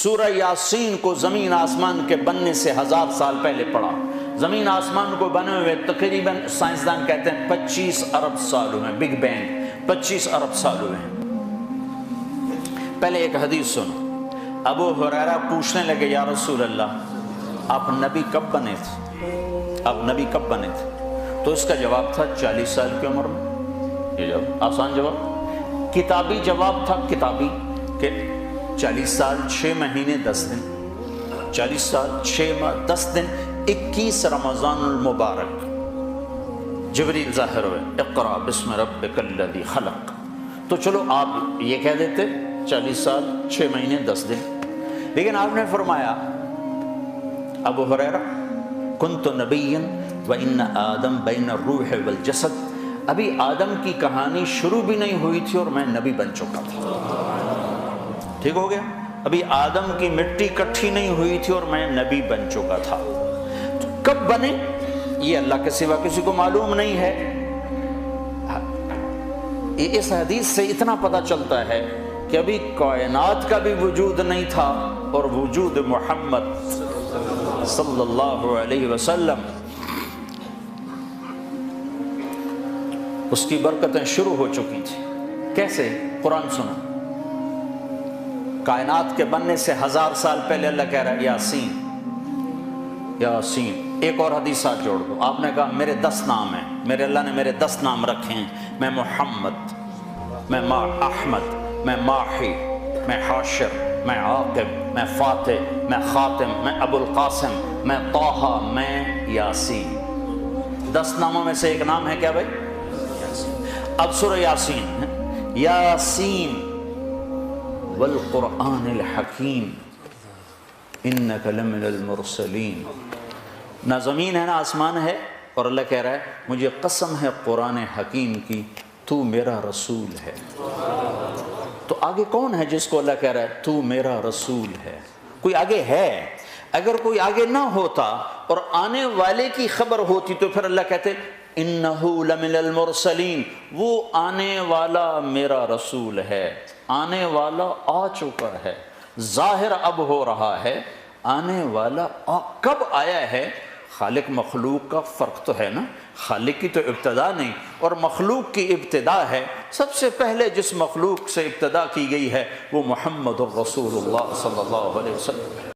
سورہ یاسین کو زمین آسمان کے بننے سے 1000 سال پہلے پڑھا. زمین آسمان کو بنے ہوئے تقریباً سائنسدان کہتے ہیں 25 ارب سال ہوئے ہیں. بگ بینگ 25 ارب سال ہوئے ہیں. پہلے ایک حدیث سنو. ابو ہریرہ پوچھنے لگے یا رسول اللہ آپ نبی کب بنے تھے؟ آپ نبی کب بنے تھے؟ تو اس کا جواب تھا 40 سال کی عمر میں. یہ جواب آسان جواب، کتابی جواب تھا، کتابی کہ 40 سال 6 مہینے 10 دن، 40 سال 6 ماہ 10 دن 21 رمضان المبارک جبریل ظاہر ہوئے، اقرا بسم ربک الذی خلق. تو چلو آپ یہ کہہ دیتے 40 سال 6 مہینے 10 دن. لیکن آپ نے فرمایا ابو ہریرہ کنت نبیا وان آدم بین الروح والجسد، ابھی آدم کی کہانی شروع بھی نہیں ہوئی تھی اور میں نبی بن چکا تھا. ٹھیک ہو گیا؟ ابھی آدم کی مٹی کٹھی نہیں ہوئی تھی اور میں نبی بن چکا تھا. تو کب بنے یہ اللہ کے سوا کسی کو معلوم نہیں ہے. اس حدیث سے اتنا پتہ چلتا ہے کہ ابھی کائنات کا بھی وجود نہیں تھا اور وجود محمد صلی اللہ علیہ وسلم اس کی برکتیں شروع ہو چکی تھی. کیسے؟ قرآن سنا. کائنات کے بننے سے 1000 سال پہلے اللہ کہہ رہا ہے یاسین یاسین. ایک اور حدیث ساتھ جوڑ دو. آپ نے کہا میرے 10 نام ہیں، میرے اللہ نے میرے 10 نام رکھے ہیں. میں محمد، میں احمد، میں ماحی، میں حاشر، میں عاقب، میں فاتح، میں خاتم، میں ابو القاسم، میں طٰہٰ، میں یاسین. 10 ناموں میں سے ایک نام ہے کیا بھائی؟ اب سورہ یاسین. یاسین والقرآن الحکیم انک لمن المرسلین. نہ زمین ہے نہ آسمان ہے اور اللہ کہہ رہا ہے مجھے قسم ہے قرآن حکیم کی تو میرا رسول ہے. تو آگے کون ہے جس کو اللہ کہہ رہا ہے تو میرا رسول ہے؟ کوئی آگے ہے. اگر کوئی آگے نہ ہوتا اور آنے والے کی خبر ہوتی تو پھر اللہ کہتے انہو لمن المرسلین، وہ آنے والا میرا رسول ہے. آنے والا آ چکا ہے، ظاہر اب ہو رہا ہے. آنے والا کب آیا ہے؟ خالق مخلوق کا فرق تو ہے نا. خالق کی تو ابتدا نہیں اور مخلوق کی ابتدا ہے. سب سے پہلے جس مخلوق سے ابتدا کی گئی ہے وہ محمد الرسول اللہ صلی اللہ علیہ وسلم.